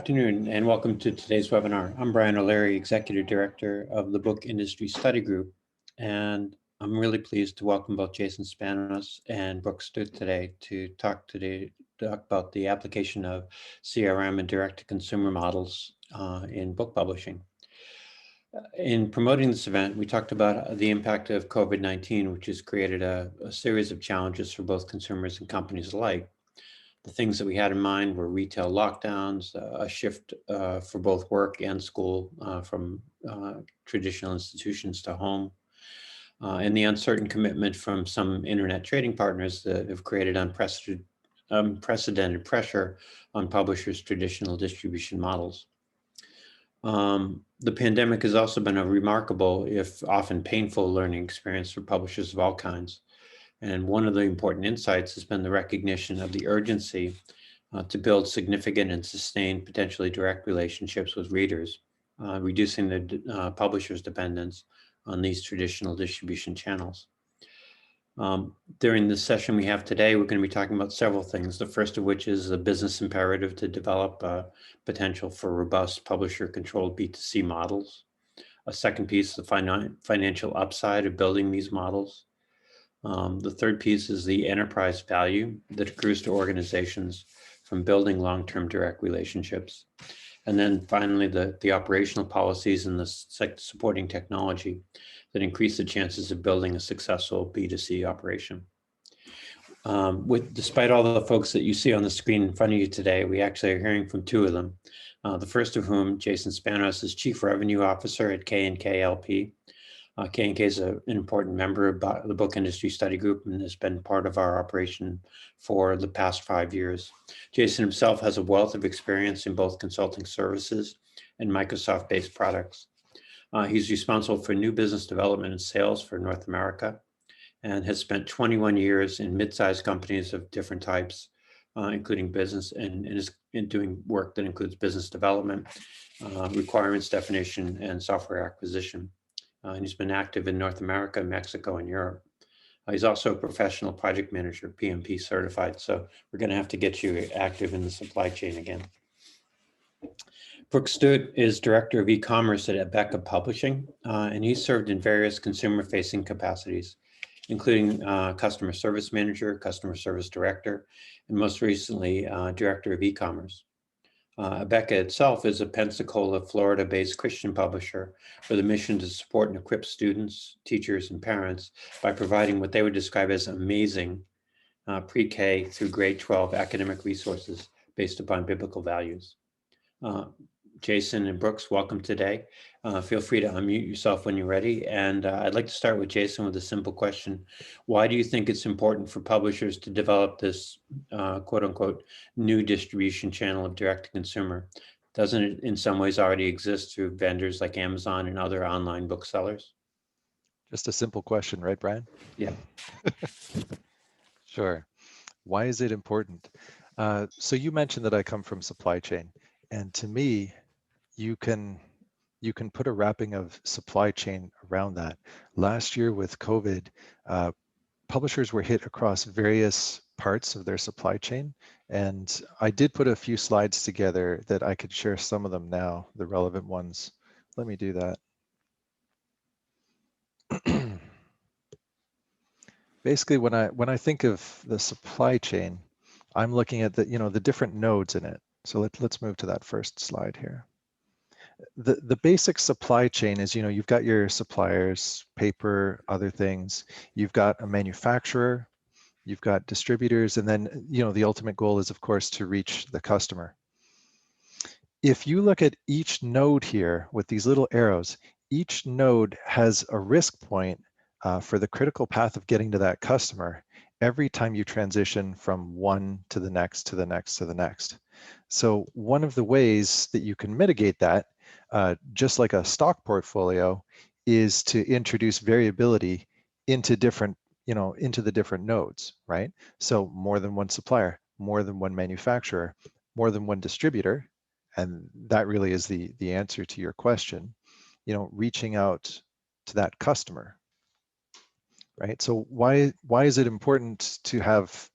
afternoon and welcome to today's webinar. I'm Brian O'Leary, Executive Director of the Book Industry Study Group, and I'm really pleased to welcome both Jason Spanos and Brooke Stute today to talk about the application of CRM and direct-to-consumer models in book publishing. In promoting this event, we talked about the impact of COVID-19, which has created a series of challenges for both consumers and companies alike. The things that we had in mind were retail lockdowns, a shift for both work and school from traditional institutions to home, and the uncertain commitment from some internet trading partners that have created unprecedented pressure on publishers' traditional distribution models. The pandemic has also been a remarkable, if often painful, learning experience for publishers of all kinds. And one of the important insights has been the recognition of the urgency to build significant and sustained, potentially direct relationships with readers, reducing the publisher's dependence on these traditional distribution channels. During this session we have today, we're going to be talking about several things. The first of which is the business imperative to develop potential for robust publisher-controlled B2C models. A second piece, the financial upside of building these models. The third piece is the enterprise value that accrues to organizations from building long-term direct relationships. And then finally, the operational policies and the supporting technology that increase the chances of building a successful B2C operation. Despite all the folks that you see on the screen in front of you today, we actually are hearing from two of them. The first of whom, Jason Spanos, is Chief Revenue Officer at K&K LP. K&K is an important member of the Book Industry Study Group and has been part of our operation for the past 5 years. Jason himself has a wealth of experience in both consulting services and Microsoft-based products. He's responsible for new business development and sales for North America and has spent 21 years in mid-sized companies of different types, including business and is doing work that includes business development, requirements definition, and software acquisition. And he's been active in North America, Mexico, and Europe. He's also a professional project manager, PMP certified, so we're going to have to get you active in the supply chain again. Brooke Stute is Director of E-commerce at Abeka Publishing, and he's served in various consumer-facing capacities, including Customer Service Manager, Customer Service Director, and most recently, Director of E-commerce. Abeka itself is a Pensacola, Florida-based Christian publisher with a mission to support and equip students, teachers, and parents by providing what they would describe as amazing pre-K through grade 12 academic resources based upon biblical values. Jason and Brooks, welcome today. Feel free to unmute yourself when you're ready. And I'd like to start with Jason with a simple question. Why do you think it's important for publishers to develop this quote unquote new distribution channel of direct to consumer? Doesn't it in some ways already exist through vendors like Amazon and other online booksellers? Just a simple question, right, Brian? Yeah. Sure. Why is it important? So you mentioned that I come from supply chain, and to me, you can put a wrapping of supply chain around that. Last year with COVID, publishers were hit across various parts of their supply chain, and I did put a few slides together that I could share some of them now, the relevant ones. Let me do that. Basically, when I think of the supply chain, I'm looking at the different nodes in it. So let's move to that first slide here. The basic supply chain is, you've got your suppliers, paper, other things. You've got a manufacturer, you've got distributors, and then the ultimate goal is, of course, to reach the customer. If you look at each node here with these little arrows, each node has a risk point for the critical path of getting to that customer every time you transition from one to the next, to the next, to the next. So one of the ways that you can mitigate that, just like a stock portfolio, is to introduce variability into into the different nodes, right? So more than one supplier, more than one manufacturer, more than one distributor, and that really is the answer to your question, reaching out to that customer. Right. So why is it important to have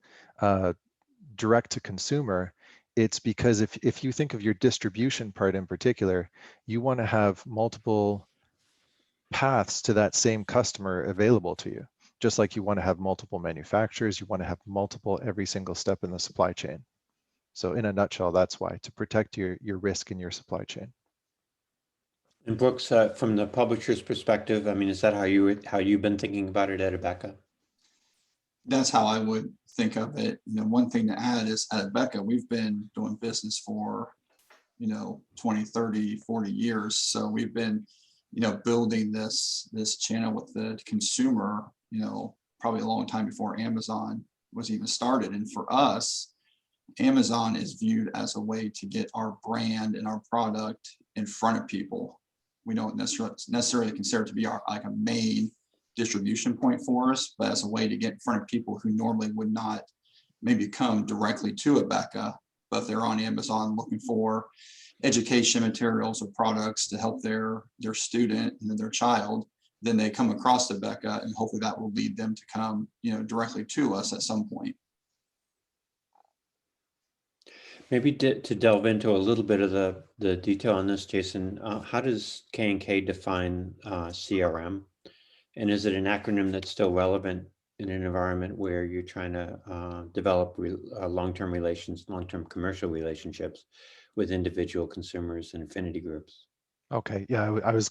direct to consumer? It's because if you think of your distribution part in particular, you want to have multiple paths to that same customer available to you. Just like you want to have multiple manufacturers, you want to have multiple every single step in the supply chain. So in a nutshell, that's why, to protect your risk in your supply chain. And Brooks, from the publisher's perspective, I mean, is that how you've been thinking about it at Abeka? That's how I would think of it. One thing to add is at Becca, we've been doing business for, 20, 30, 40 years. So we've been, building this channel with the consumer, probably a long time before Amazon was even started. And for us, Amazon is viewed as a way to get our brand and our product in front of people. We don't necessarily consider it to be like a main distribution point for us, but as a way to get in front of people who normally would not maybe come directly to Abeka, but they're on Amazon looking for education materials or products to help their student and their child. Then they come across Abeka, and hopefully that will lead them to come, directly to us at some point. Maybe to delve into a little bit of the detail on this, Jason, how does K&K define CRM? And is it an acronym that's still relevant in an environment where you're trying to develop long-term commercial relationships with individual consumers and affinity groups? Okay, yeah, I was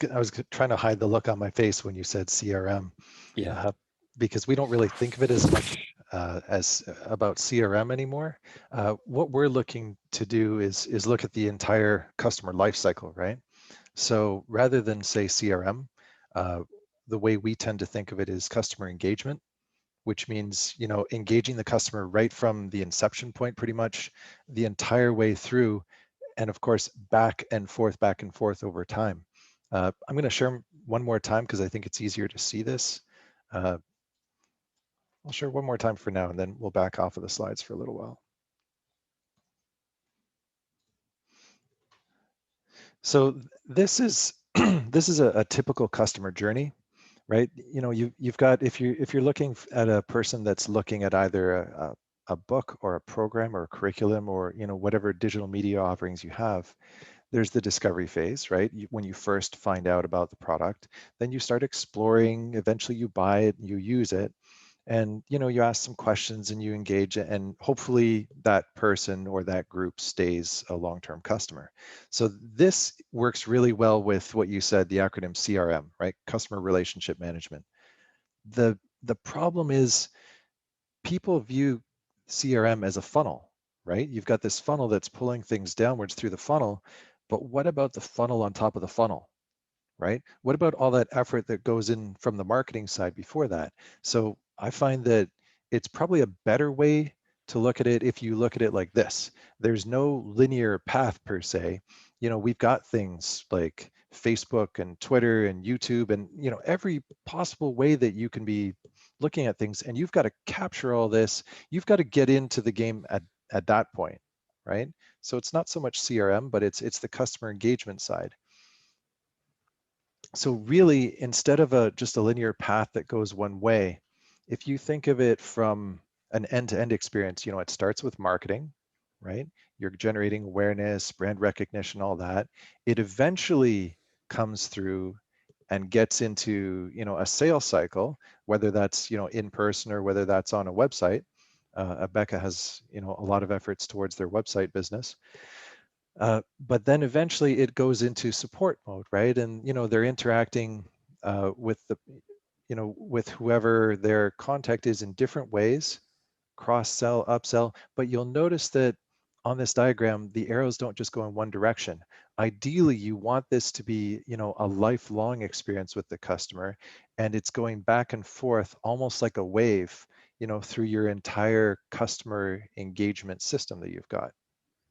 trying to hide the look on my face when you said CRM, Yeah. because we don't really think of it as much as about CRM anymore. What we're looking to do is look at the entire customer life cycle, right? So rather than say CRM, the way we tend to think of it is customer engagement, which means engaging the customer right from the inception point, pretty much the entire way through, and of course back and forth over time. I'm going to share one more time because I think it's easier to see this. I'll share one more time for now, and then we'll back off of the slides for a little while. So this is this is a typical customer journey, right? You've got, if you're looking at a person that's looking at either a book or a program or a curriculum or whatever digital media offerings you have, there's the discovery phase, right? When you first find out about the product, then you start exploring, eventually you buy it, you use it, and you ask some questions and you engage, and hopefully that person or that group stays a long-term customer. So this works really well with what you said, the acronym CRM, right? Customer relationship management. The problem is people view CRM as a funnel, right? You've got this funnel that's pulling things downwards through the funnel, but what about the funnel on top of the funnel? Right? What about all that effort that goes in from the marketing side before that? So I find that it's probably a better way to look at it if you look at it like this. There's no linear path per se. We've got things like Facebook and Twitter and YouTube and every possible way that you can be looking at things, and you've got to capture all this. You've got to get into the game at that point, right? So it's not so much CRM, but it's the customer engagement side. So really, instead of just a linear path that goes one way, if you think of it from an end-to-end experience, it starts with marketing, right? You're generating awareness, brand recognition, all that. It eventually comes through and gets into, a sales cycle, whether that's, in person or whether that's on a website. Abeka has, a lot of efforts towards their website business. But then eventually it goes into support mode, right? And they're interacting with with whoever their contact is in different ways, cross sell, upsell. But you'll notice that on this diagram, the arrows don't just go in one direction. Ideally, you want this to be a lifelong experience with the customer, and it's going back and forth almost like a wave, through your entire customer engagement system that you've got.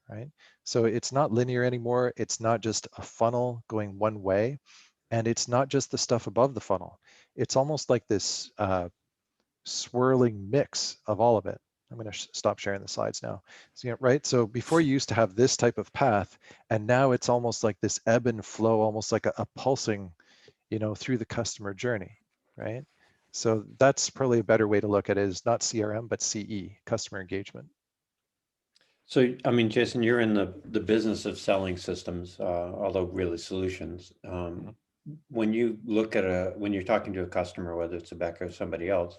Right? So it's not linear anymore. It's not just a funnel going one way, and it's not just the stuff above the funnel. It's almost like this swirling mix of all of it. I'm going to stop sharing the slides now. So, right? So before you used to have this type of path, and now it's almost like this ebb and flow, almost like a pulsing, through the customer journey, right? So that's probably a better way to look at it, is not CRM, but CE, customer engagement. So, I mean, Jason, you're in the business of selling systems, although really solutions. When you look at when you're talking to a customer, whether it's a Becca or somebody else,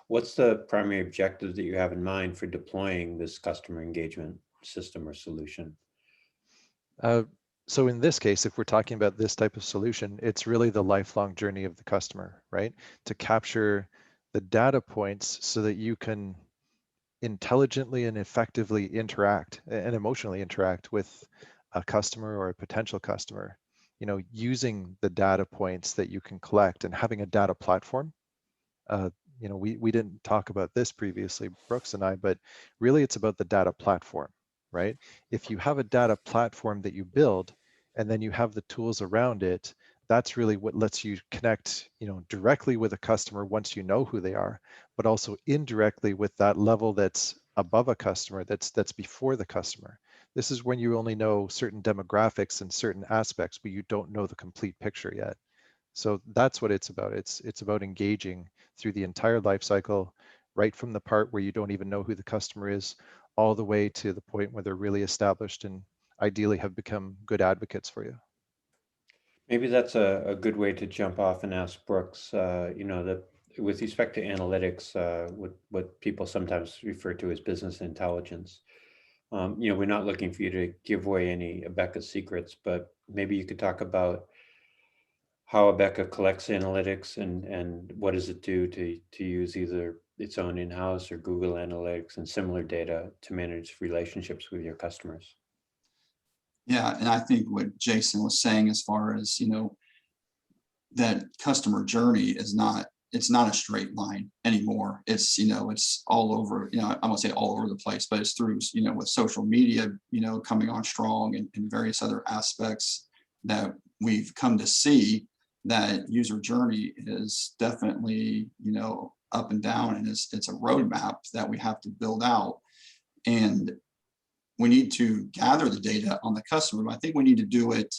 what's the primary objective that you have in mind for deploying this customer engagement system or solution? So in this case, if we're talking about this type of solution, it's really the lifelong journey of the customer, right? To capture the data points so that you can intelligently and effectively interact and emotionally interact with a customer or a potential customer, using the data points that you can collect and having a data platform. We didn't talk about this previously, Brooks and I, but really it's about the data platform, right? If you have a data platform that you build and then you have the tools around it, that's really what lets you connect, directly with a customer once you know who they are, but also indirectly with that level that's above a customer, that's before the customer. This is when you only know certain demographics and certain aspects, but you don't know the complete picture yet. So that's what it's about. It's about engaging through the entire life cycle, right from the part where you don't even know who the customer is, all the way to the point where they're really established and ideally have become good advocates for you. Maybe that's a good way to jump off and ask Brooks, that with respect to analytics, what people sometimes refer to as business intelligence. We're not looking for you to give away any Abeka secrets, but maybe you could talk about how Abeka collects analytics and what does it do to use either its own in-house or Google Analytics and similar data to manage relationships with your customers. Yeah, and I think what Jason was saying as far as, that customer journey is it's not a straight line anymore. It's, it's all over, I won't say all over the place, but it's through, with social media, coming on strong and various other aspects that we've come to see that user journey is definitely, up and down, and it's a roadmap that we have to build out. And we need to gather the data on the customer, but I think we need to do it.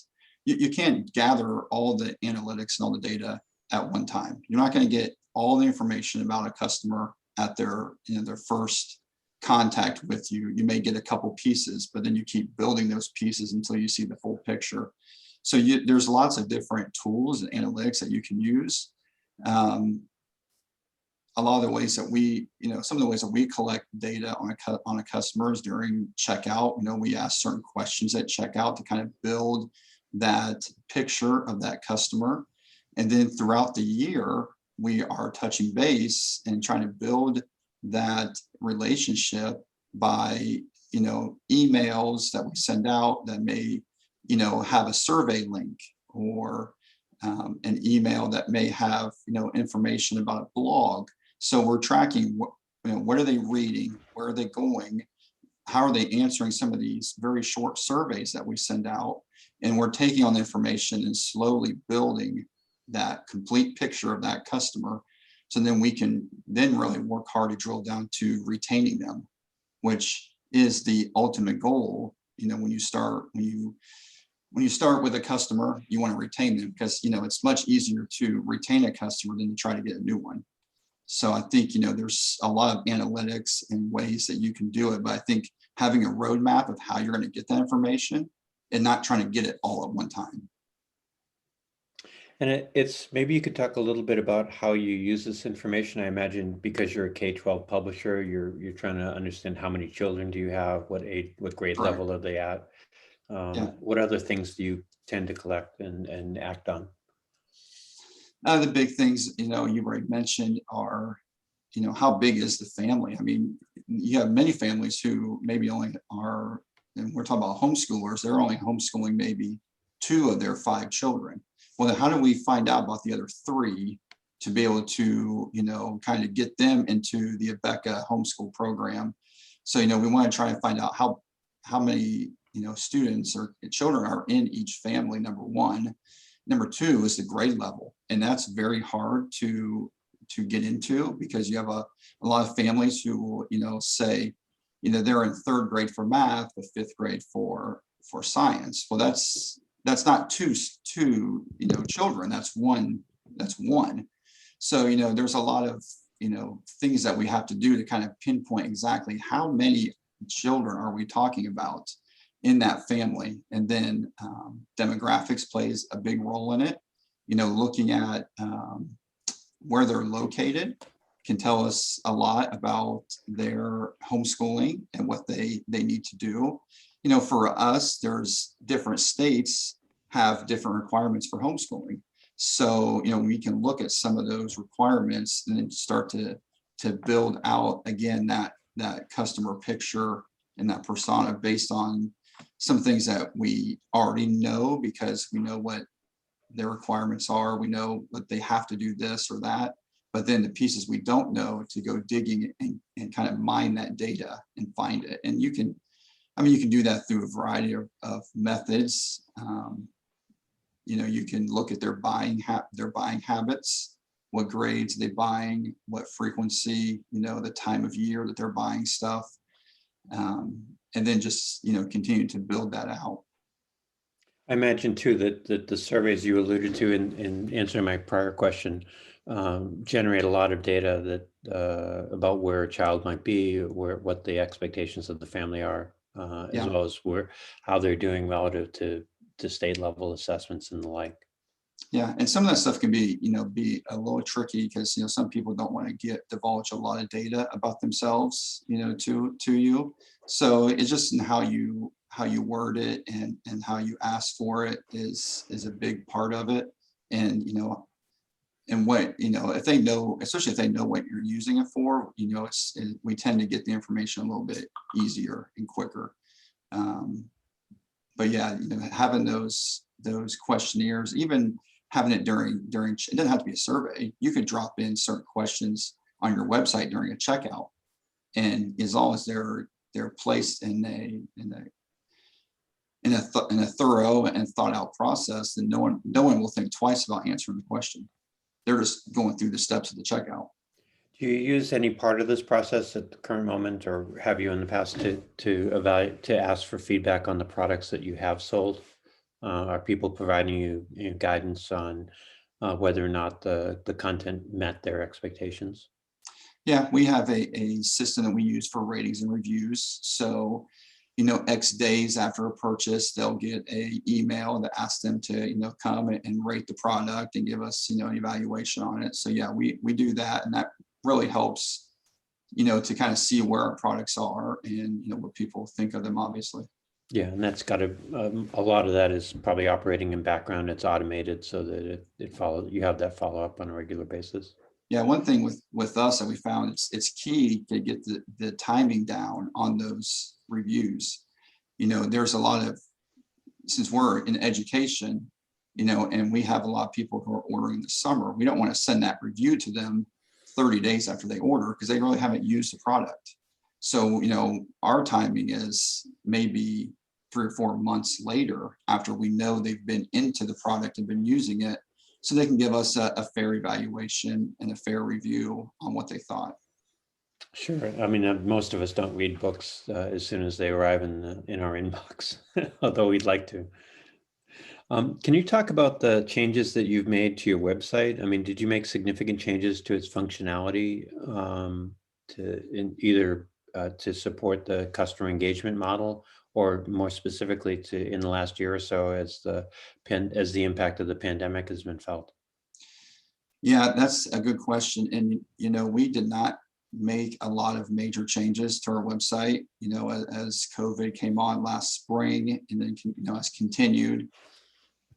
You can't gather all the analytics and all the data at one time. You're not going to get all the information about a customer at their first contact with you. You may get a couple pieces, but then you keep building those pieces until you see the full picture. So there's lots of different tools and analytics that you can use. A lot of the ways that some of the ways that we collect data on a customer is during checkout. We ask certain questions at checkout to kind of build that picture of that customer. And then throughout the year, we are touching base and trying to build that relationship by, emails that we send out that may, have a survey link, or an email that may have, information about a blog. So we're tracking what are they reading, where are they going, how are they answering some of these very short surveys that we send out, and we're taking on the information and slowly building that complete picture of that customer. So then we can then really work hard to drill down to retaining them, which is the ultimate goal. When you start with a customer, you want to retain them because it's much easier to retain a customer than to try to get a new one. So I think, there's a lot of analytics and ways that you can do it, but I think having a roadmap of how you're going to get that information and not trying to get it all at one time. And it's maybe you could talk a little bit about how you use this information. I imagine because you're a K-12 publisher, you're trying to understand how many children do you have, what age, what grade Correct. level are they at? Yeah. What other things do you tend to collect and act on? The big things, you've already mentioned are, how big is the family? I mean, you have many families who maybe only are, and we're talking about homeschoolers, they're only homeschooling maybe 2 of their 5 children. Well, then how do we find out about the other 3 to be able to, kind of get them into the Abeka homeschool program? So, we want to try and find out how many, students or children are in each family, number one. Number 2 is the grade level. And that's very hard to get into because you have a lot of families who will, say, they're in 3rd grade for math, but 5th grade for science. Well, that's not two children. That's one. So, there's a lot of, things that we have to do to kind of pinpoint exactly how many children are we talking about in that family? And then demographics plays a big role in it. Looking at where they're located can tell us a lot about their homeschooling and what they need to do. For us, there's different states have different requirements for homeschooling. So, we can look at some of those requirements and then start to build out, again, that customer picture and that persona based on some things that we already know, because we know what their requirements are. We know that they have to do this or that, but then the pieces we don't know, to go digging and kind of mine that data and find it. And you can do that through a variety of methods. You can look at their buying habits, what grades they buying, what frequency, the time of year that they're buying stuff, and then just continue to build that out. I imagine too that the surveys you alluded to in answering my prior question generate a lot of data that about where a child might be, what the expectations of the family are, as well as how they're doing relative to state level assessments and the like. Yeah, and some of that stuff can be a little tricky, because some people don't want to divulge a lot of data about themselves to you. So it's just in how you word it and how you ask for it is a big part of it. And and what if they know, especially if they know what you're using it for, we tend to get the information a little bit easier and quicker. But yeah, having those questionnaires, even having it during it doesn't have to be a survey. You could drop in certain questions on your website during a checkout, and as long as they're placed in a thorough and thought out process, then no one will think twice about answering the question. They're just going through the steps of the checkout. Do you use any part of this process at the current moment, or have you in the past to evaluate, to ask for feedback on the products that you have sold? Are people providing you guidance on whether or not the content met their expectations? Yeah, we have a system that we use for ratings and reviews. So, X days after a purchase, they'll get an email that asks them to, come and rate the product and give us, an evaluation on it. So yeah, we do that, and that really helps, to kind of see where our products are and, what people think of them, obviously. Yeah, and that's got a lot of that is probably operating in background. It's automated so that it follows. You have that follow up on a regular basis. Yeah, one thing with us that we found, it's key to get the timing down on those reviews. There's a lot of, since we're in education, and we have a lot of people who are ordering this summer, we don't want to send that review to them 30 days after they order, because they really haven't used the product. So, our timing is maybe 3 or 4 months later, after we know they've been into the product and been using it, so they can give us a fair evaluation and a fair review on what they thought. Sure. I mean, most of us don't read books as soon as they arrive in our inbox, although we'd like to. Can you talk about the changes that you've made to your website? I mean, did you make significant changes to its functionality to support the customer engagement model, or more specifically in the last year or so as the impact of the pandemic has been felt? Yeah, that's a good question. And, we did not make a lot of major changes to our website, as COVID came on last spring, and then, has continued,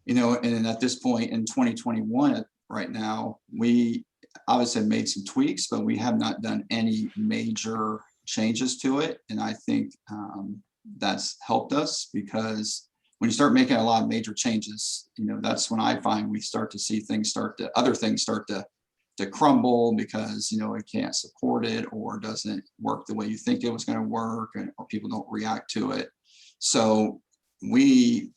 and then at this point in 2021, right now, we obviously made some tweaks, but we have not done any major changes to it. And I think that's helped us, because when you start making a lot of major changes, that's when I find we start to see other things start to crumble, because it can't support it, or doesn't work the way you think it was going to work, or people don't react to it. So we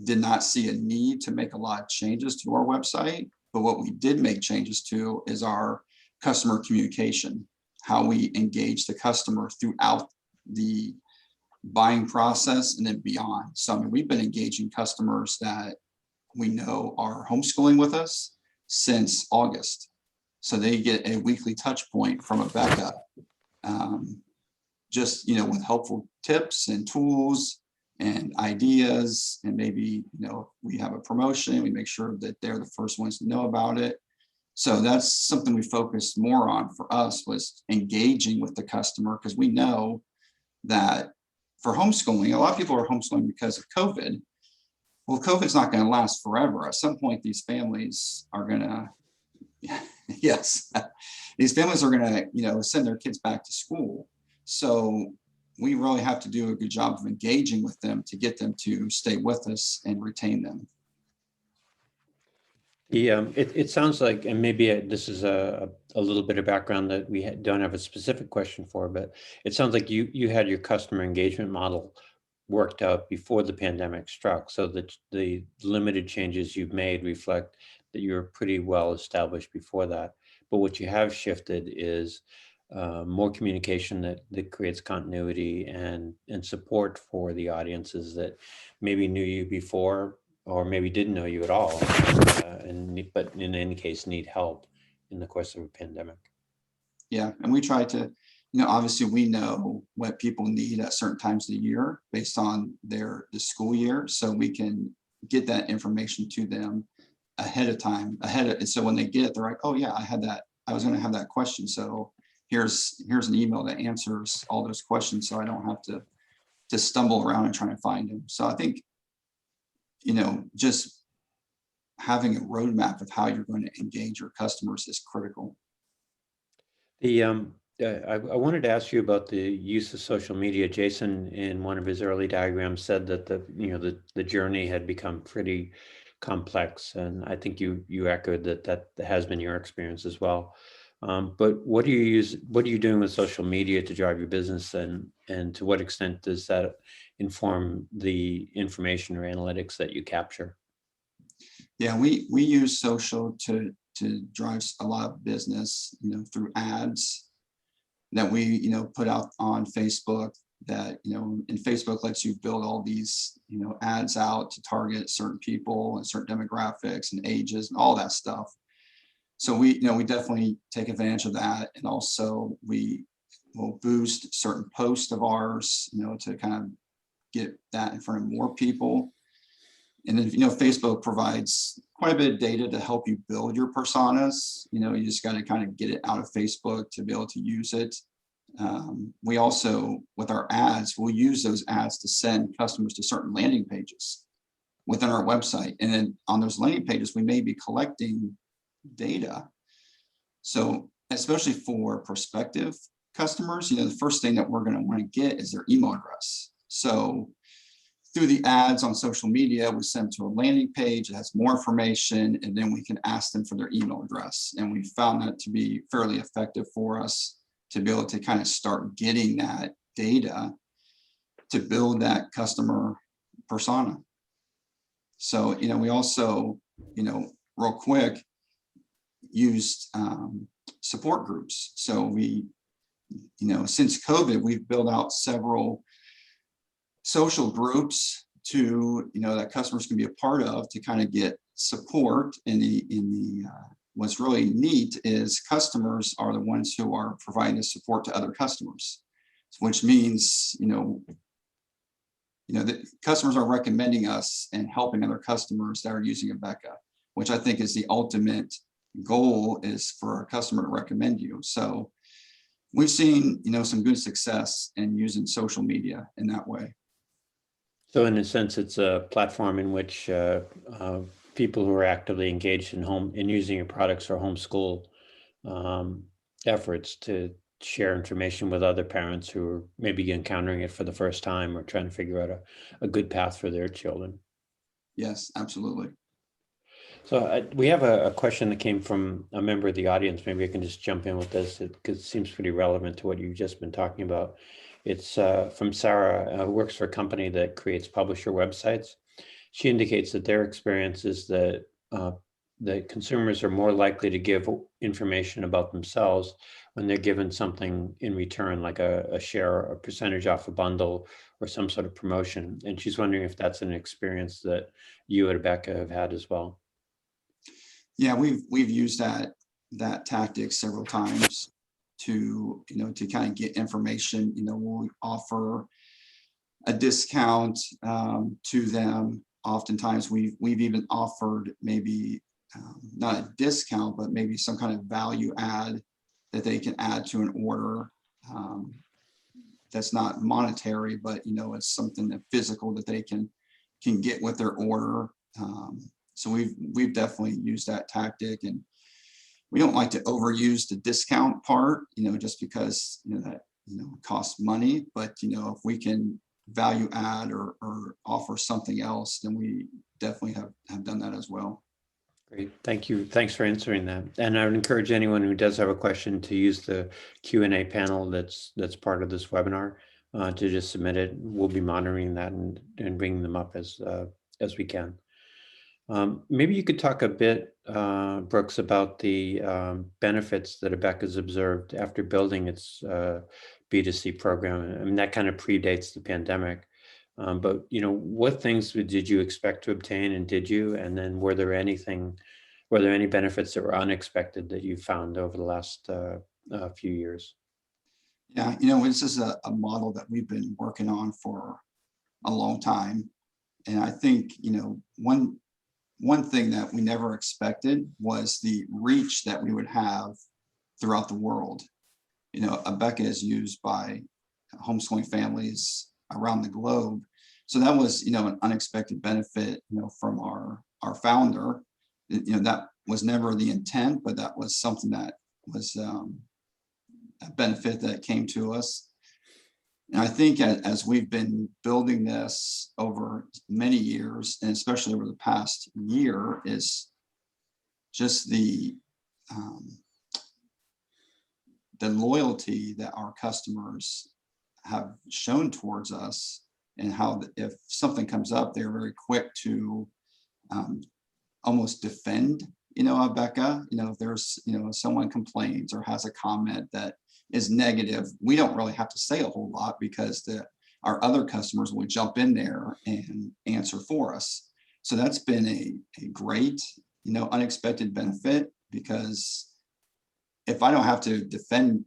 did not see a need to make a lot of changes to our website, but what we did make changes to is our customer communication, how we engage the customer throughout the buying process and then beyond. So I mean, we've been engaging customers that we know are homeschooling with us since August. So they get a weekly touch point from a Becca, just with helpful tips and tools and ideas, and maybe, we have a promotion, we make sure that they're the first ones to know about it. So that's something we focused more on for us, was engaging with the customer, because we know that for homeschooling, a lot of people are homeschooling because of COVID. Well, COVID's not going to last forever. At some point, these families are going to, yes, these families are going to, send their kids back to school. So we really have to do a good job of engaging with them to get them to stay with us and retain them. It sounds like, and maybe this is a little bit of background that we don't have a specific question for, but it sounds like you had your customer engagement model worked out before the pandemic struck, so that the limited changes you've made reflect that you're pretty well established before that. But what you have shifted is more communication that creates continuity and support for the audiences that maybe knew you before, or maybe didn't know you at all, but in any case need help in the course of a pandemic. Yeah, and we try to, obviously we know what people need at certain times of the year based on the school year, so we can get that information to them ahead of time, and so when they get it, they're like, oh yeah, I was going to have that question, so here's an email that answers all those questions, so I don't have to stumble around and try to find them. So I think, just having a roadmap of how you're going to engage your customers is critical. I wanted to ask you about the use of social media. Jason, in one of his early diagrams, said that the journey had become pretty complex, and I think you echoed that has been your experience as well. But what are you doing with social media to drive your business, and to what extent does that inform the information or analytics that you capture? Yeah, we use social to drive a lot of business, through ads that we, put out on Facebook, that, and Facebook lets you build all these, ads out to target certain people and certain demographics and ages and all that stuff. So we definitely take advantage of that. And also we will boost certain posts of ours, to kind of get that in front of more people. And then, Facebook provides quite a bit of data to help you build your personas. You just got to kind of get it out of Facebook to be able to use it. We also, with our ads, we'll use those ads to send customers to certain landing pages within our website. And then on those landing pages, we may be collecting data. So especially for prospective customers, the first thing that we're going to want to get is their email address. So through the ads on social media, we send them to a landing page that has more information, and then we can ask them for their email address. And we found that to be fairly effective for us to be able to kind of start getting that data to build that customer persona. So, we also, real quick, used support groups. So we, since COVID, we've built out several social groups to, that customers can be a part of to kind of get support. What's really neat is customers are the ones who are providing the support to other customers, which means, the customers are recommending us and helping other customers that are using Abeka, which I think is the ultimate goal, is for a customer to recommend you. So we've seen, some good success in using social media in that way. So in a sense, it's a platform in which people who are actively engaged in using your products or homeschool efforts to share information with other parents who are maybe encountering it for the first time or trying to figure out a good path for their children. Yes, absolutely. So we have a question that came from a member of the audience. Maybe I can just jump in with this because it seems pretty relevant to what you've just been talking about. It's from Sarah, who works for a company that creates publisher websites. She indicates that their experience is that the consumers are more likely to give information about themselves when they're given something in return, like a share, a percentage off a bundle, or some sort of promotion. And she's wondering if that's an experience that you at Abeka have had as well. Yeah, we've used that tactic several times to, to kind of get information. We'll offer a discount to them. Oftentimes we've even offered maybe not a discount, but maybe some kind of value add that they can add to an order. That's not monetary, but it's something that physical that they can get with their order. So we've definitely used that tactic, and we don't like to overuse the discount part, just because that costs money. But if we can value add or offer something else, then we definitely have done that as well. Great, thank you. Thanks for answering that. And I would encourage anyone who does have a question to use the Q&A panel that's part of this webinar to just submit it. We'll be monitoring that and bringing them up as we can. Maybe you could talk a bit, Brooks, about the benefits that ABECA has observed after building its B2C program. I mean, that kind of predates the pandemic. But what things did you expect to obtain, and did you? And then were there any benefits that were unexpected that you found over the last few years? Yeah, this is a model that we've been working on for a long time. And I think, one thing that we never expected was the reach that we would have throughout the world. ABECA is used by homeschooling families around the globe. So that was, an unexpected benefit, from our founder. That was never the intent, but that was something that was a benefit that came to us. And I think as we've been building this over many years, and especially over the past year, is just the loyalty that our customers have shown towards us, and how if something comes up, they're very quick to almost defend, ABECA. If there's, someone complains or has a comment that is negative, we don't really have to say a whole lot, because our other customers will jump in there and answer for us. So that's been a great, unexpected benefit, because if I don't have to defend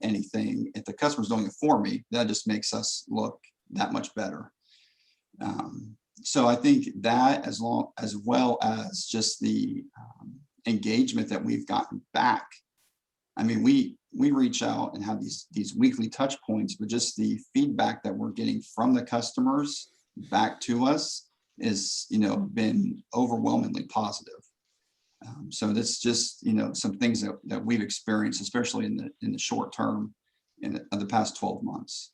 anything, if the customer's doing it for me, that just makes us look that much better. So I think that, as well as just the engagement that we've gotten back. I mean, we reach out and have these weekly touch points, but just the feedback that we're getting from the customers back to us is, been overwhelmingly positive. So that's just, some things that we've experienced, especially in the short term in the past 12 months.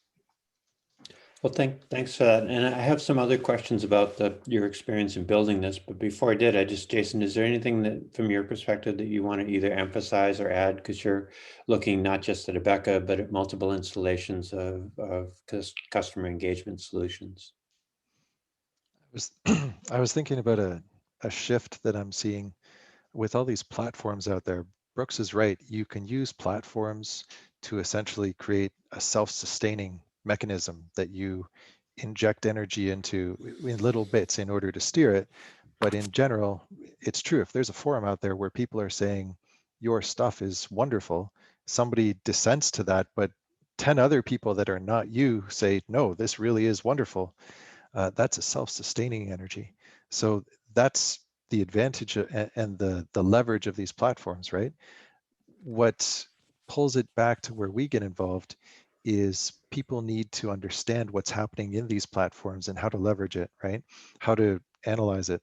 Well, thanks for that. And I have some other questions about your experience in building this. But before I did, Jason, is there anything that, from your perspective, that you want to either emphasize or add? Because you're looking not just at ABECA, but at multiple installations of customer engagement solutions. I was thinking about a shift that I'm seeing with all these platforms out there. Brooks is right. You can use platforms to essentially create a self-sustaining mechanism that you inject energy into in little bits in order to steer it. But in general, it's true. If there's a forum out there where people are saying your stuff is wonderful, somebody dissents to that, but 10 other people that are not you say, no, this really is wonderful. That's a self-sustaining energy. So that's the advantage and the leverage of these platforms, right? What pulls it back to where we get involved is people need to understand what's happening in these platforms and how to leverage it, right? How to analyze it.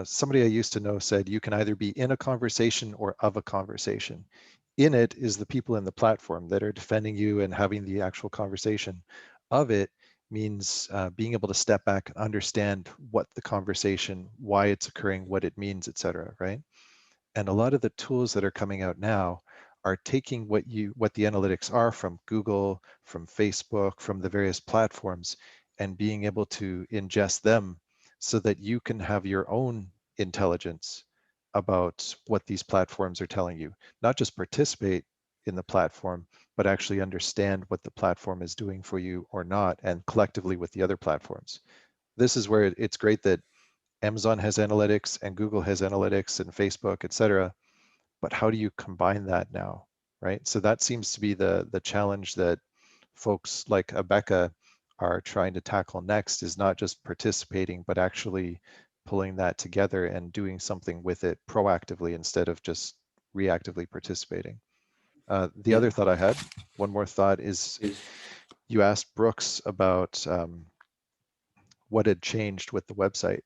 Somebody I used to know said, you can either be in a conversation or of a conversation. In it is the people in the platform that are defending you and having the actual conversation. Of it means being able to step back and understand what the conversation, why it's occurring, what it means, etc. Right? And a lot of the tools that are coming out now are taking what the analytics are from Google, from Facebook, from the various platforms, and being able to ingest them so that you can have your own intelligence about what these platforms are telling you. Not just participate in the platform, but actually understand what the platform is doing for you or not, and collectively with the other platforms. This is where it's great that Amazon has analytics and Google has analytics and Facebook, etc. But how do you combine that now, right? So that seems to be the challenge that folks like ABECA are trying to tackle next is not just participating, but actually pulling that together and doing something with it proactively instead of just reactively participating. The Yeah. other thought I had, one more thought, is Please. you asked Brooks about what had changed with the website.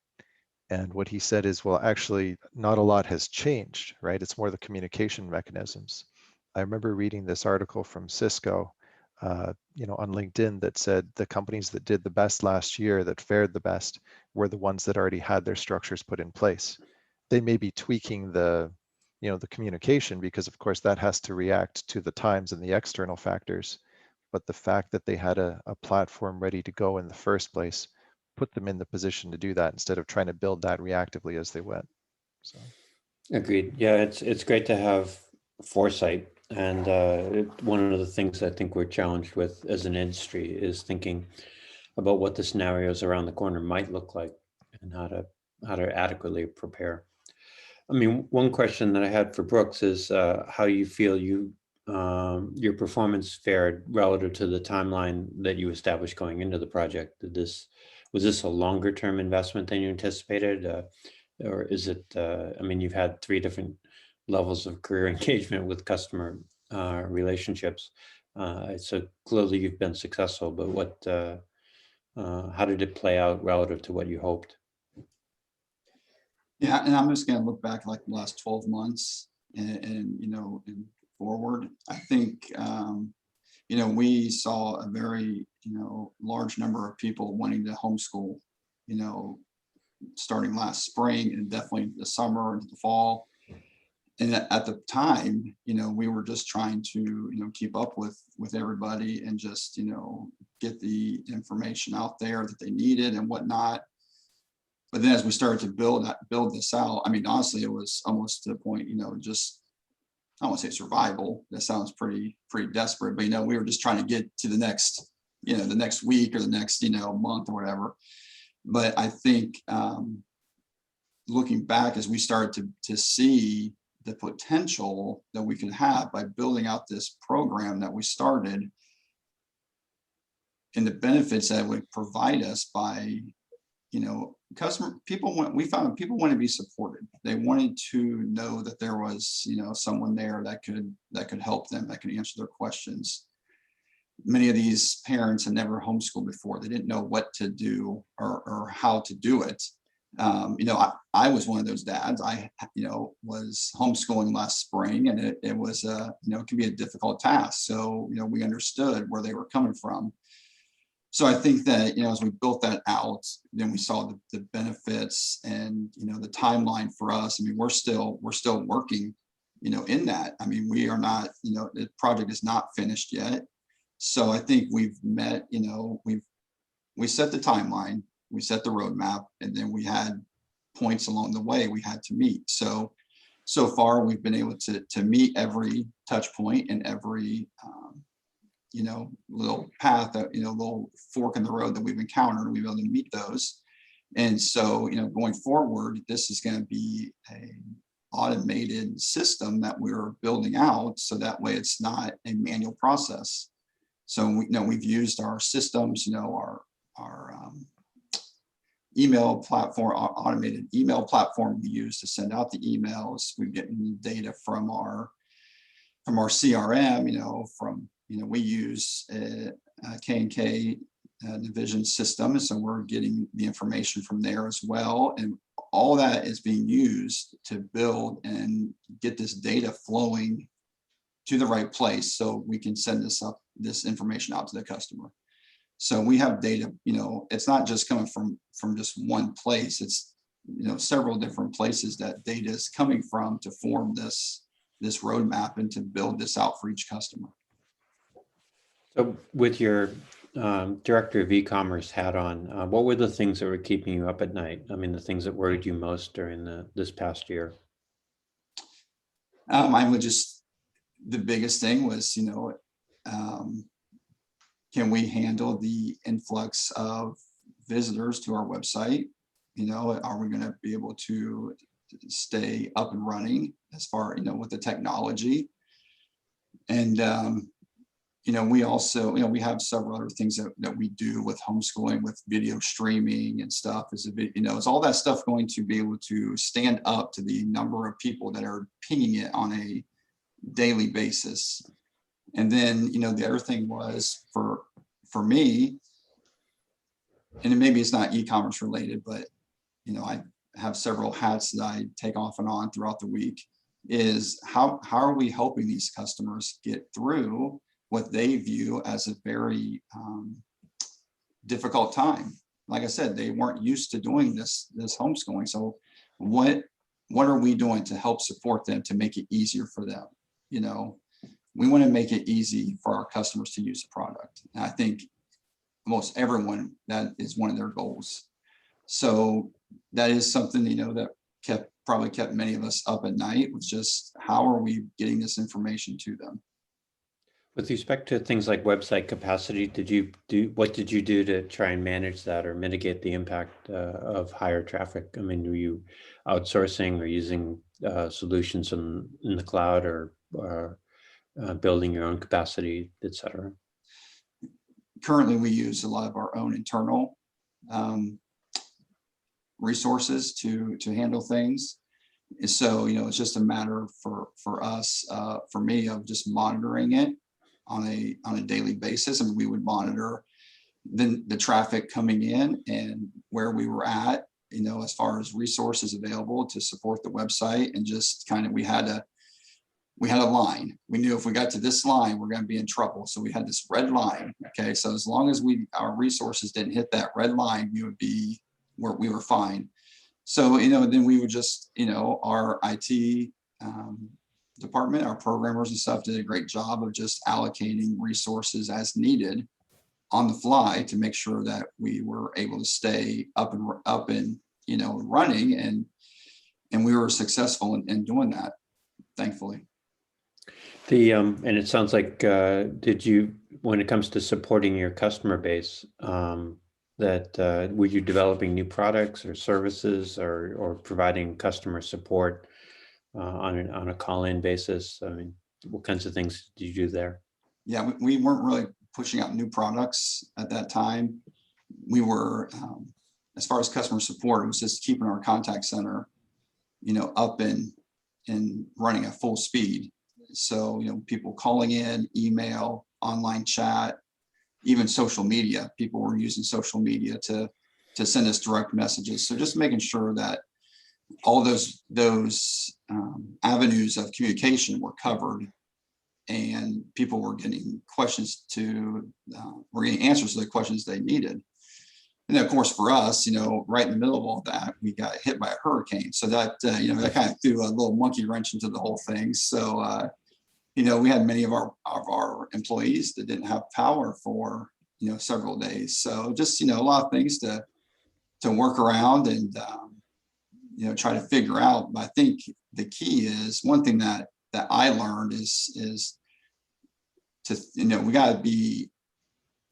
And what he said is, well, actually, not a lot has changed, right? It's more the communication mechanisms. I remember reading this article from Cisco, on LinkedIn that said the companies that did the best last year, that fared the best, were the ones that already had their structures put in place. They may be tweaking the communication, because of course that has to react to the times and the external factors. But the fact that they had a platform ready to go in the first place put them in the position to do that instead of trying to build that reactively as they went. So Agreed. Yeah, it's great to have foresight. And one of the things I think we're challenged with as an industry is thinking about what the scenarios around the corner might look like and how to adequately prepare. I mean, one question that I had for Brooks is how you feel your performance fared relative to the timeline that you established going into the project. Was this a longer term investment than you anticipated, or is it? I mean, you've had 3 different levels of career engagement with customer relationships, so clearly you've been successful. But how did it play out relative to what you hoped? Yeah, and I'm just gonna look back like the last 12 months and forward. I think, we saw a very, large number of people wanting to homeschool, you know, starting last spring and definitely the summer and the fall. And at the time, we were just trying to, keep up with everybody and just, get the information out there that they needed and whatnot. But then as we started to build this out, I mean, honestly, it was almost to the point, just I don't want to say survival. That sounds pretty desperate, but we were just trying to get to the next week or the next, month or whatever. But I think looking back as we started to see the potential that we could have by building out this program that we started and the benefits that it would provide us by we found people want to be supported. They wanted to know that there was someone there that could help them, that could answer their questions. Many of these parents had never homeschooled before. They didn't know what to do or how to do it. I was one of those dads. I was homeschooling last spring, and it was it can be a difficult task. So we understood where they were coming from. So I think that as we built that out, then we saw the benefits and the timeline for us. I mean, we're still working in that. I mean, we are not, the project is not finished yet. So I think we've met, we set the timeline, we set the roadmap, and then we had points along the way we had to meet. So far we've been able to meet every touch point and every little path that, little fork in the road that we've encountered, we've been able to meet those. And so, going forward, this is going to be a automated system that we're building out. So that way it's not a manual process. So we've used our systems, our email platform, our automated email platform we use to send out the emails. We're getting data from our CRM, we use a K&K division system. So we're getting the information from there as well. And all that is being used to build and get this data flowing to the right place so we can send this information out to the customer. So we have data, it's not just coming from just one place. It's, several different places that data is coming from to form this roadmap and to build this out for each customer. So with your director of e-commerce hat on, what were the things that were keeping you up at night? I mean, the things that worried you most during this past year? I would the biggest thing was, can we handle the influx of visitors to our website? Are we going to be able to stay up and running as far, with the technology? And we also, we have several other things that we do with homeschooling, with video streaming and stuff. Is all that stuff going to be able to stand up to the number of people that are pinging it on a daily basis? And then, the other thing was for me, and maybe it's not e-commerce related, but, I have several hats that I take off and on throughout the week, is how are we helping these customers get through what they view as a very difficult time? Like I said, they weren't used to doing this homeschooling. So what are we doing to help support them, to make it easier for them? We want to make it easy for our customers to use the product. And I think most everyone, that is one of their goals. So that is something, that probably kept many of us up at night, was just how are we getting this information to them? With respect to things like website capacity, what did you do to try and manage that or mitigate the impact of higher traffic? I mean, were you outsourcing or using solutions in the cloud, or building your own capacity, et cetera? Currently, we use a lot of our own internal resources to handle things. And so, it's just a matter for us, for me, of just monitoring it on a daily basis. I mean, we would monitor the traffic coming in and where we were at, as far as resources available to support the website, and just kind of, we had a line. We knew if we got to this line, we're going to be in trouble. So we had this red line. Okay. So as long as our resources didn't hit that red line, we were fine. So, then we would just, our IT department, our programmers and stuff, did a great job of just allocating resources as needed on the fly to make sure that we were able to stay up and running, and we were successful in doing that, thankfully. And it sounds like, when it comes to supporting your customer base, were you developing new products or services, or providing customer support on a call-in basis? I mean, what kinds of things did you do there? Yeah, we weren't really pushing out new products at that time. We were, as far as customer support, it was just keeping our contact center, up and running at full speed. So, people calling in, email, online chat, even social media. People were using social media to send us direct messages. So just making sure that all those avenues of communication were covered, and people were getting answers to the questions they needed. And then, of course, for us, right in the middle of all that, we got hit by a hurricane. So that, that kind of threw a little monkey wrench into the whole thing. So, we had many of our employees that didn't have power for, several days. So just, a lot of things to work around and, try to figure out. But I think the key is, one thing that I learned is to, we got to be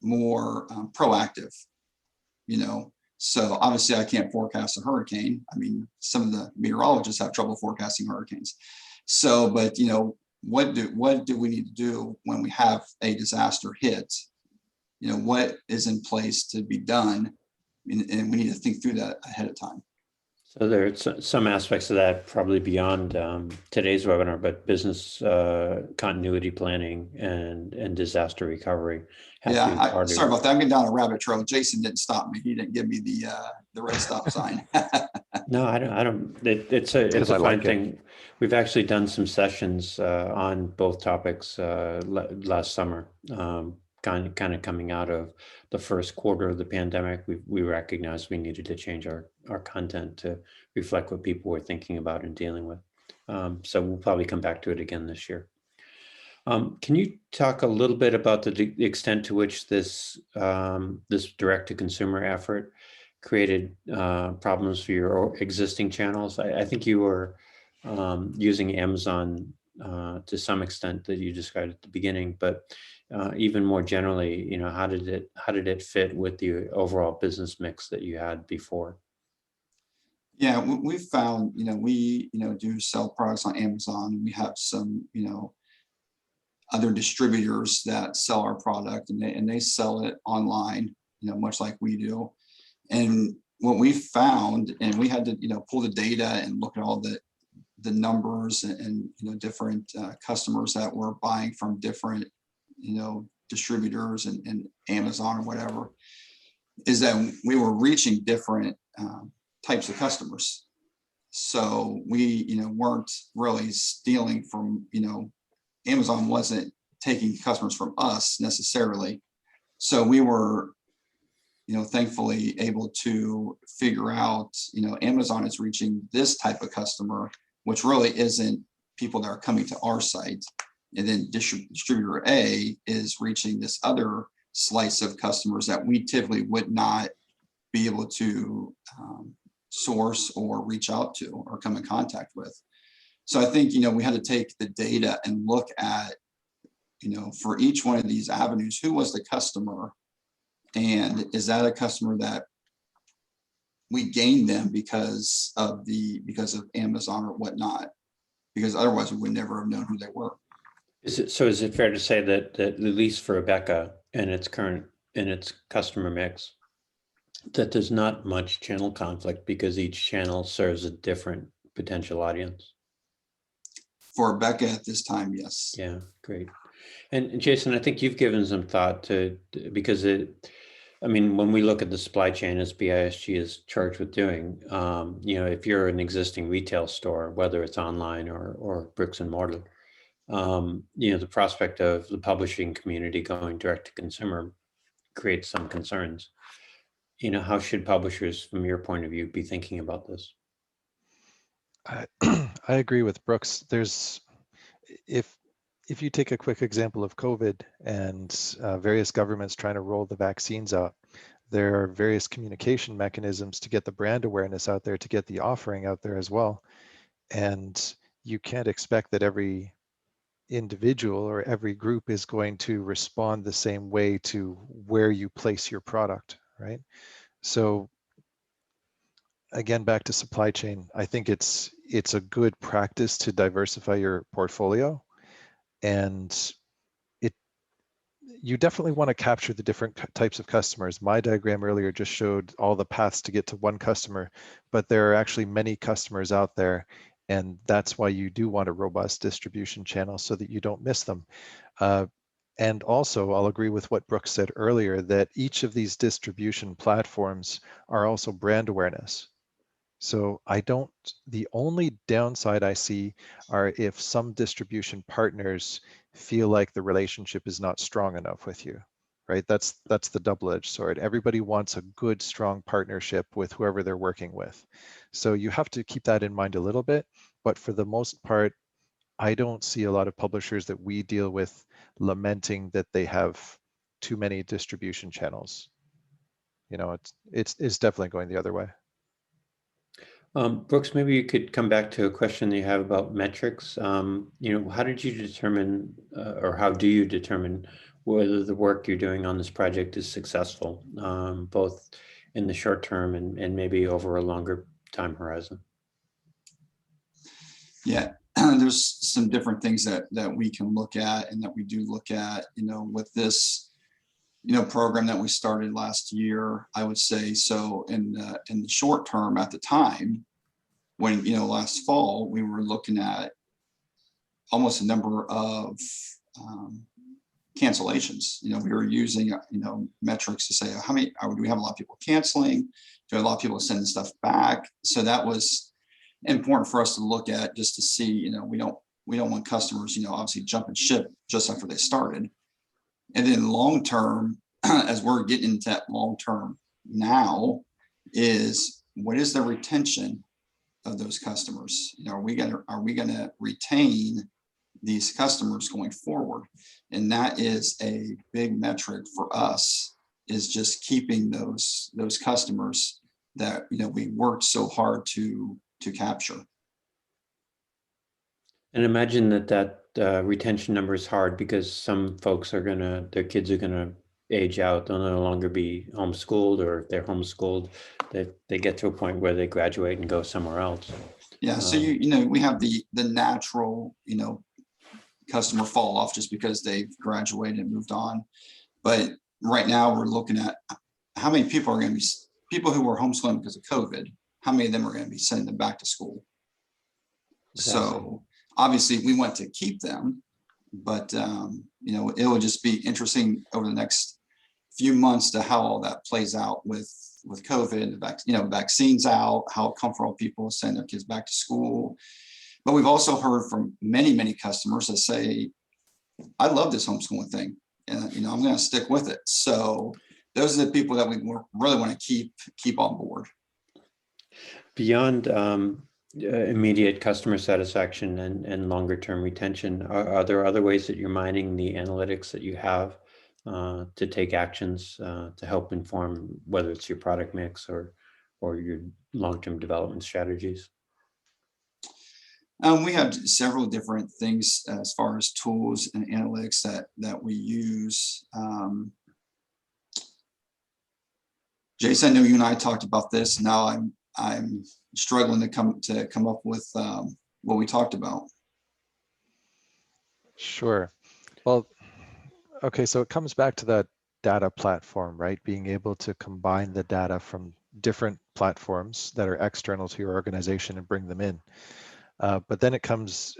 more proactive. So obviously I can't forecast a hurricane. I mean, some of the meteorologists have trouble forecasting hurricanes. So, but what do we need to do when we have a disaster hit? What is in place to be done, and we need to think through that ahead of time. So there's some aspects of that probably beyond today's webinar, but business continuity planning and disaster recovery. Yeah, sorry about that. I'm getting down a rabbit trail. Jason didn't stop me. He didn't give me the red stop sign. No, I don't. It's a fine thing. We've actually done some sessions on both topics last summer. Kind of coming out of the first quarter of the pandemic, we recognized we needed to change our content to reflect what people were thinking about and dealing with. So we'll probably come back to it again this year. Can you talk a little bit about the extent to which this direct-to-consumer effort created problems for your existing channels? I think you were using Amazon to some extent that you described at the beginning, but even more generally, how did it fit with the overall business mix that you had before? Yeah, we found, we do sell products on Amazon. We have some, other distributors that sell our product, and they sell it online, you know, much like we do. And what we found, and we had to, you know, pull the data and look at all the numbers and you know, different customers that were buying from different, you know, distributors and Amazon or whatever, is that we were reaching different types of customers. So we, you know, weren't really stealing from, you know, Amazon wasn't taking customers from us necessarily. So we were, you know, thankfully able to figure out, you know, Amazon is reaching this type of customer, which really isn't people that are coming to our site. And then distributor A is reaching this other slice of customers that we typically would not be able to source or reach out to or come in contact with. So I think, you know, we had to take the data and look at, you know, for each one of these avenues, who was the customer? And is that a customer that we gained them because of Amazon or whatnot? Because otherwise we would never have known who they were. Is it fair to say that at least for Rebecca and its customer mix, that there's not much channel conflict because each channel serves a different potential audience? For Rebecca at this time, yes. Yeah, great. And Jason, I think you've given some thought to, because I mean, when we look at the supply chain as BISG is charged with doing, you know, if you're an existing retail store, whether it's online or bricks and mortar, you know, the prospect of the publishing community going direct to consumer creates some concerns. You know, how should publishers, from your point of view, be thinking about this? I agree with Brooks. If you take a quick example of COVID and various governments trying to roll the vaccines out, there are various communication mechanisms to get the brand awareness out there, to get the offering out there as well. And you can't expect that every individual or every group is going to respond the same way to where you place your product, right? So again, back to supply chain, I think it's a good practice to diversify your portfolio, and you definitely want to capture the different types of customers. My diagram earlier just showed all the paths to get to one customer, but there are actually many customers out there, and that's why you do want a robust distribution channel so that you don't miss them. And also, I'll agree with what Brooks said earlier, that each of these distribution platforms are also brand awareness. So the only downside I see are if some distribution partners feel like the relationship is not strong enough with you, right? That's the double-edged sword. Everybody wants a good, strong partnership with whoever they're working with. So you have to keep that in mind a little bit, but for the most part, I don't see a lot of publishers that we deal with lamenting that they have too many distribution channels. You know, it's definitely going the other way. Brooks, maybe you could come back to a question that you have about metrics. You know, how did you determine, or how do you determine whether the work you're doing on this project is successful, both in the short term and maybe over a longer time horizon? Yeah, there's some different things that we can look at and that we do look at, you know, with this, you know, program that we started last year, I would say. So in the short term at the time, when, you know, last fall, we were looking at almost a number of cancellations. You know, we were using, you know, metrics to say, do we have a lot of people canceling? Do we have a lot of people sending stuff back? So that was important for us to look at, just to see, you know, we don't want customers, you know, obviously jumping ship just after they started. And then long term, as we're getting into that long term now, is what is the retention of those customers? You know, are we gonna retain these customers going forward? And that is a big metric for us, is just keeping those customers that, you know, we worked so hard to capture. And imagine that retention number is hard because some folks their kids are gonna age out. They'll no longer be homeschooled, or if they're homeschooled, they get to a point where they graduate and go somewhere else. Yeah, so you know, we have the natural, you know, customer fall off just because they've graduated and moved on. But right now we're looking at how many people are going to be people who were homeschooling because of COVID, how many of them are going to be sending them back to school. Exactly. So obviously we want to keep them, but you know, it will just be interesting over the next few months to how all that plays out with COVID, you know, vaccines out, how comfortable people send their kids back to school. But we've also heard from many customers that say, I love this homeschooling thing, and you know, I'm going to stick with it. So those are the people that we really want to keep on board. Beyond immediate customer satisfaction and longer term retention, are there other ways that you're mining the analytics that you have to take actions to help inform whether it's your product mix or your long-term development strategies? We have several different things as far as tools and analytics that we use. Jason, I know you and I talked about this. Now I'm struggling to come up with what we talked about. Sure. Well, okay, so it comes back to that data platform, right? Being able to combine the data from different platforms that are external to your organization and bring them in. But then it comes,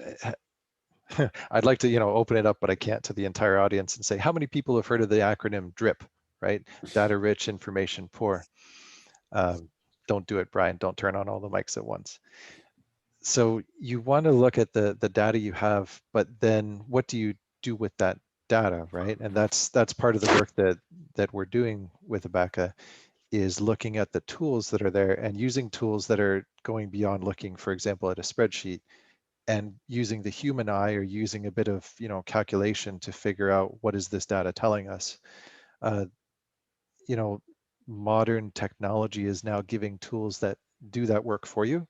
I'd like to, you know, open it up, but I can't, to the entire audience and say, how many people have heard of the acronym DRIP, right? Data rich, information poor. Don't do it, Brian. Don't turn on all the mics at once. So you want to look at the data you have, but then what do you do with that data, right? And that's part of the work that we're doing with Abeka, is looking at the tools that are there and using tools that are going beyond looking, for example, at a spreadsheet, and using the human eye or using a bit of, you know, calculation to figure out what is this data telling us. You know, modern technology is now giving tools that do that work for you,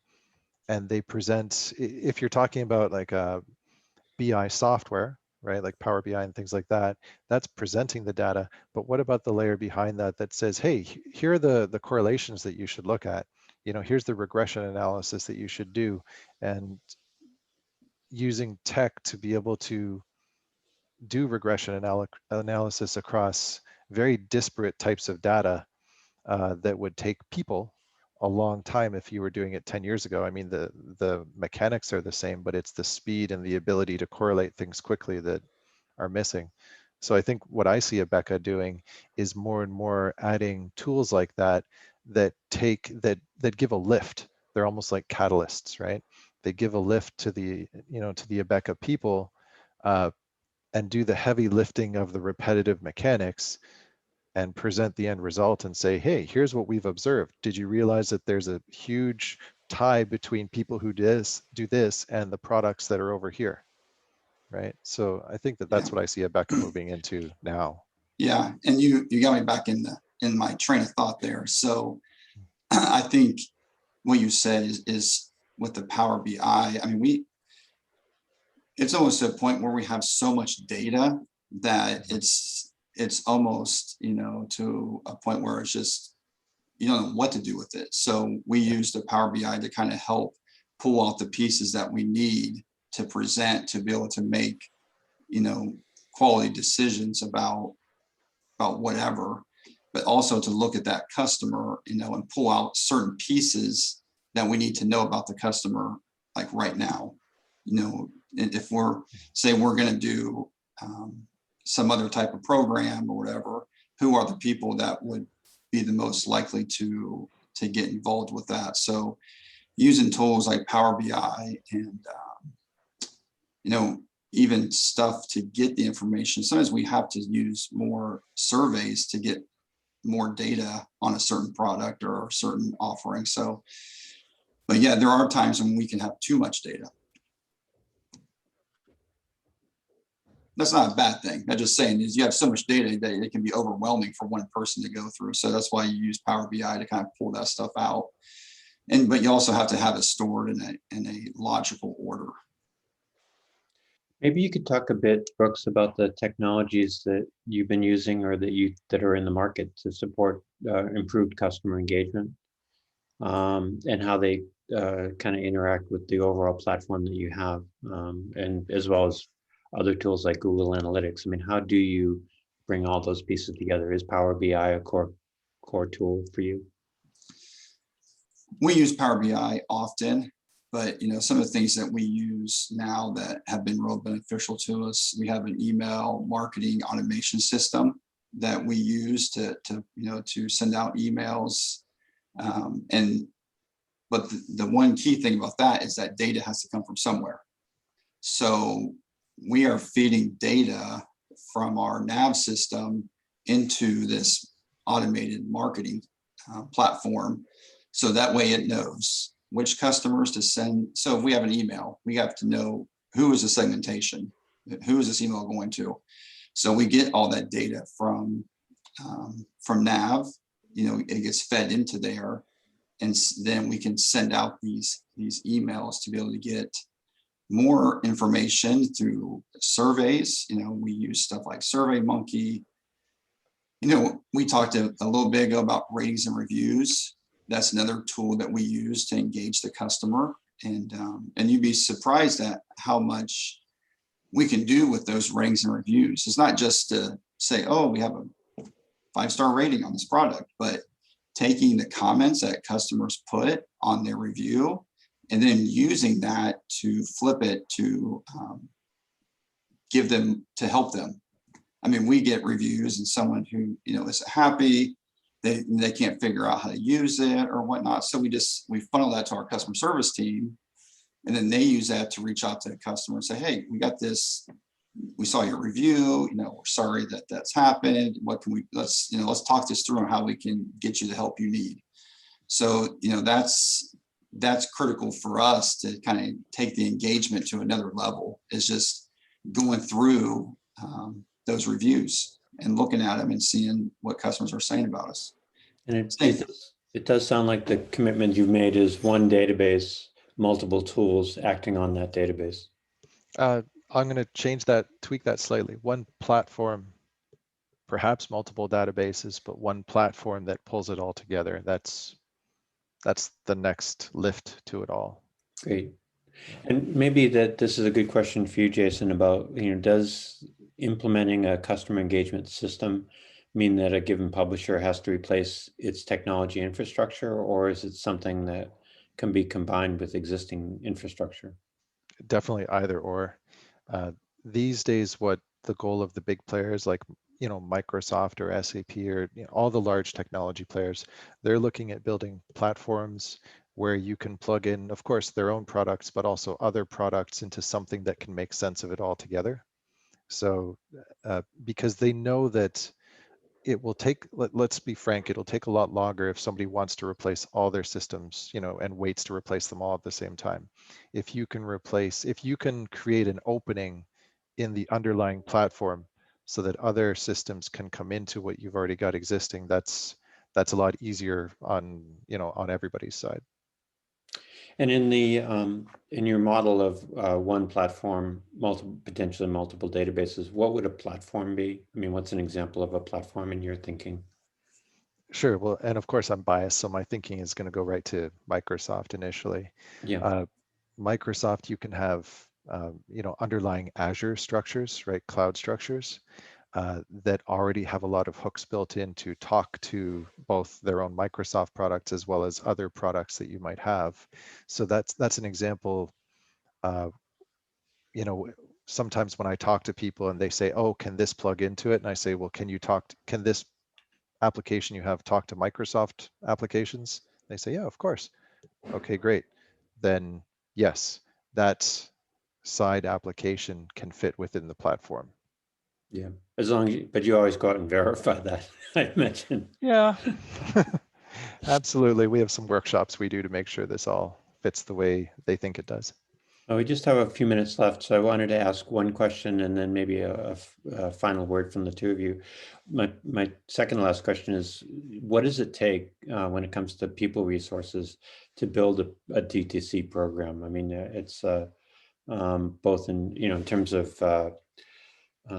and they present, if you're talking about like a BI software, right, like Power BI and things like that, that's presenting the data. But what about the layer behind that that says, hey, here are the correlations that you should look at, you know, here's the regression analysis that you should do, and using tech to be able to do regression analysis across very disparate types of data that would take people a long time if you were doing it 10 years ago. I mean, the mechanics are the same, but it's the speed and the ability to correlate things quickly that are missing. So I think what I see Abeka doing is more and more adding tools like that that give a lift. They're almost like catalysts, right? They give a lift to the, you know, to the Abeka people and do the heavy lifting of the repetitive mechanics and present the end result and say, hey, here's what we've observed. Did you realize that there's a huge tie between people who do this and the products that are over here, right? So I think that's what I see Abeka moving into now. Yeah, and you got me back in my train of thought there. So I think what you said is with the Power BI. I mean, it's almost to a point where we have so much data that it's almost, you know, to a point where it's just, you don't know what to do with it. So we use the Power BI to kind of help pull out the pieces that we need to present to be able to make, you know, quality decisions about whatever, but also to look at that customer, you know, and pull out certain pieces that we need to know about the customer, like right now. You know, if we're going to do some other type of program or whatever, who are the people that would be the most likely to get involved with that? So using tools like Power BI and, you know, even stuff to get the information. Sometimes we have to use more surveys to get more data on a certain product or a certain offering. So, but yeah, there are times when we can have too much data. That's not a bad thing. I'm just saying is you have so much data that it can be overwhelming for one person to go through. So that's why you use Power BI to kind of pull that stuff out. But you also have to have it stored in a logical order. Maybe you could talk a bit, Brooks, about the technologies that you've been using or that are in the market to support improved customer engagement, and how they kind of interact with the overall platform that you have, and as well as other tools like Google Analytics. I mean, how do you bring all those pieces together? Is Power BI a core tool for you? We use Power BI often, but some of the things that we use now that have been real beneficial to us, we have an email marketing automation system that we use to send out emails. But the one key thing about that is that data has to come from somewhere. So we are feeding data from our nav system into this automated marketing platform. So that way it knows which customers to send. So if we have an email, we have to know who is the segmentation, who is this email going to. So we get all that data from nav, it gets fed into there. And then we can send out these emails to be able to get more information through surveys. We use stuff like SurveyMonkey. We talked a little bit ago about ratings and reviews. That's another tool that we use to engage the customer. And you'd be surprised at how much we can do with those ratings and reviews. It's not just to say, oh, we have a 5-star rating on this product, but taking the comments that customers put on their review and then using that to flip it to give them, to help them. I mean, we get reviews and someone who, isn't happy, they can't figure out how to use it or whatnot. So we funnel that to our customer service team, and then they use that to reach out to the customer and say, hey, we got this, we saw your review, we're sorry that that's happened. What can we, let's talk this through on how we can get you the help you need. So, that's critical for us to kind of take the engagement to another level, is just going through those reviews and looking at them and seeing what customers are saying about us. And it does sound like the commitment you've made is one database, multiple tools acting on that database. I'm going to change that, tweak that slightly. One platform, perhaps multiple databases, but one platform that pulls it all together. That's the next lift to it all. Great. And maybe that this is a good question for you, Jason, about, does implementing a customer engagement system mean that a given publisher has to replace its technology infrastructure, or is it something that can be combined with existing infrastructure? Definitely either or. These days, what the goal of the big players like Microsoft or SAP or all the large technology players, they're looking at building platforms where you can plug in, of course, their own products, but also other products into something that can make sense of it all together. So because they know that it will take, let's be frank, it'll take a lot longer if somebody wants to replace all their systems, and waits to replace them all at the same time. If you can create an opening in the underlying platform so that other systems can come into what you've already got existing, that's a lot easier on everybody's side. And in the in your model of one platform, potentially multiple databases, what would a platform be? I mean, what's an example of a platform in your thinking? Sure. Well, and of course I'm biased, so my thinking is going to go right to Microsoft initially. Yeah. Microsoft, you can have underlying Azure structures, right? Cloud structures that already have a lot of hooks built in to talk to both their own Microsoft products as well as other products that you might have. So that's an example. Sometimes when I talk to people and they say, "Oh, can this plug into it?" and I say, "Well, can this application you have talk to Microsoft applications?" They say, "Yeah, of course." Okay, great. Then yes, that side application can fit within the platform. Yeah, as long as but you always go out and verify that, I imagine. Yeah, absolutely. We have some workshops we do to make sure this all fits the way they think it does. We just have a few minutes left, so I wanted to ask one question and then maybe a final word from the two of you. My second to last question is, what does it take when it comes to people resources to build a DTC program? I mean, it's both in terms of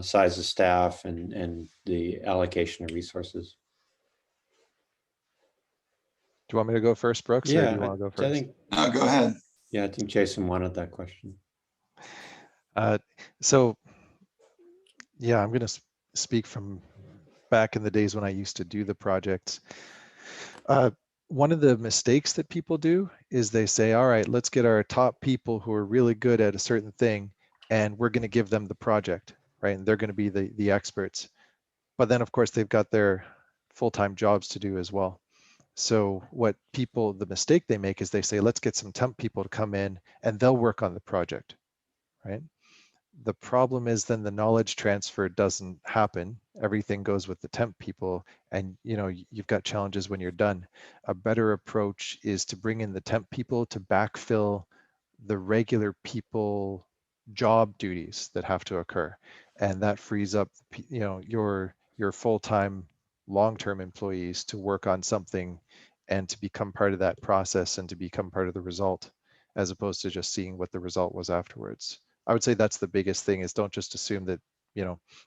size of staff and the allocation of resources. Do you want me to go first, Brooks, or do you want to go first? I think, go ahead. yeah, I think Jason wanted that question. So Yeah, I'm going to speak from back in the days when I used to do the projects. One of the mistakes that people do is they say, all right, let's get our top people who are really good at a certain thing, and we're going to give them the project, right? And they're going to be the experts. But then, of course, they've got their full-time jobs to do as well. So the mistake they make is they say, let's get some temp people to come in and they'll work on the project, right? The problem is then the knowledge transfer doesn't happen. Everything goes with the temp people, and you've got challenges when you're done. A better approach is to bring in the temp people to backfill the regular people job duties that have to occur, and that frees up your full-time long-term employees to work on something and to become part of that process and to become part of the result, as opposed to just seeing what the result was afterwards. I would say that's the biggest thing, is don't just assume that,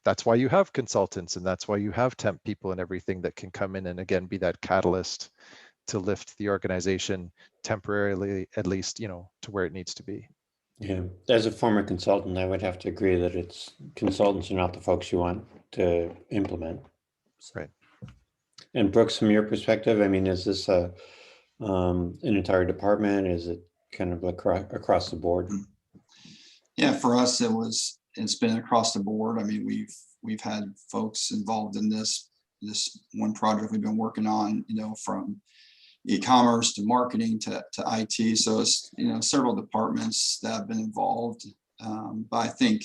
that's why you have consultants and that's why you have temp people and everything that can come in and again be that catalyst to lift the organization temporarily, at least, to where it needs to be. Yeah, as a former consultant, I would have to agree that it's consultants are not the folks you want to implement. Right. And Brooks, from your perspective, I mean, is this an entire department? Is it kind of across the board? Yeah, for us, it's been across the board. I mean, we've had folks involved in this one project we've been working on, from e-commerce to marketing to IT. So it's, several departments that have been involved. But I think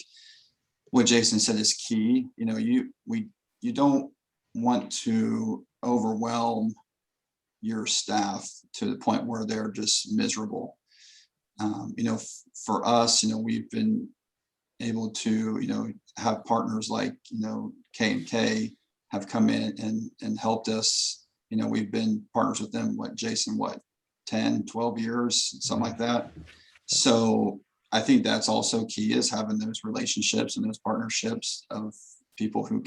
what Jason said is key. You don't want to overwhelm your staff to the point where they're just miserable. For us, we've been able to, have partners like, K&K have come in and helped us. We've been partners with them, Jason, 10, 12 years, something like that. So I think that's also key, is having those relationships and those partnerships of people who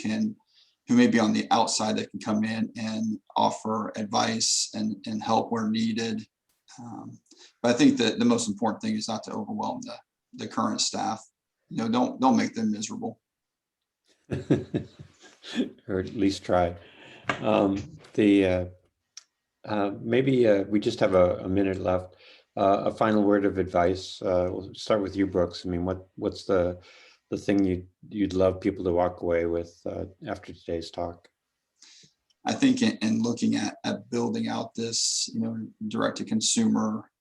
may be on the outside that can come in and offer advice and help where needed. But I think that the most important thing is not to overwhelm the current staff. Don't make them miserable. Or at least try. Maybe we just have a minute left. A final word of advice. We'll start with you, Brooks. I mean, what's the thing you'd love people to walk away with after today's talk? I think in looking at building out this, direct to consumer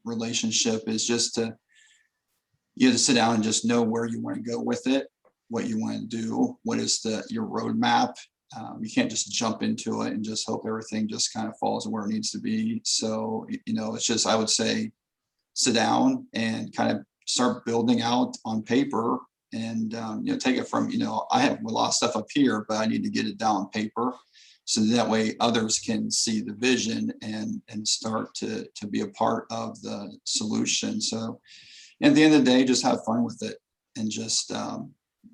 relationship, is just to sit down and just know where you want to go with it, what you want to do, what is your roadmap. You can't just jump into it and just hope everything just kind of falls where it needs to be. So, it's just, I would say, sit down and kind of start building out on paper and, take it from, I have a lot of stuff up here, but I need to get it down on paper. So that way others can see the vision and start to be a part of the solution. So at the end of the day, just have fun with it and just,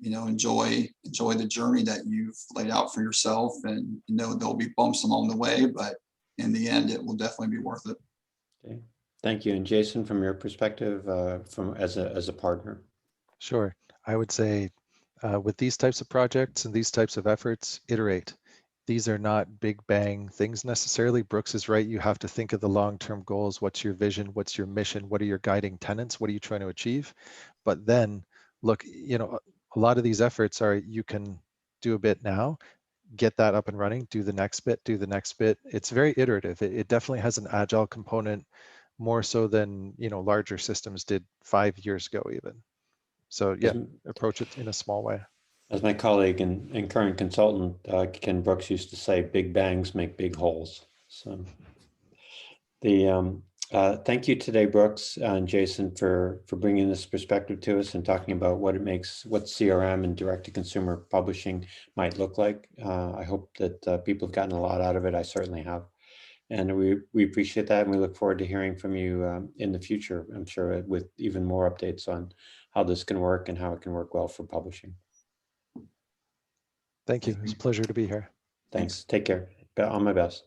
enjoy the journey that you've laid out for yourself. And there'll be bumps along the way, but in the end, it will definitely be worth it. Okay, thank you. And Jason, from your perspective, from as a partner. Sure. I would say with these types of projects and these types of efforts, iterate. These are not big bang things necessarily. Brooks is right. You have to think of the long-term goals. What's your vision? What's your mission? What are your guiding tenets? What are you trying to achieve? But then look, a lot of these efforts are, you can do a bit now, get that up and running, do the next bit, do the next bit. It's very iterative. It definitely has an agile component, more so than, larger systems did 5 years ago even. So yeah, approach it in a small way. As my colleague and current consultant, Ken Brooks, used to say, big bangs make big holes. So thank you today, Brooks and Jason, for bringing this perspective to us and talking about what CRM and direct-to-consumer publishing might look like. I hope that people have gotten a lot out of it. I certainly have. And we appreciate that, and we look forward to hearing from you in the future, I'm sure, with even more updates on how this can work and how it can work well for publishing. Thank you. It was a pleasure to be here. Thanks. Take care. All my best.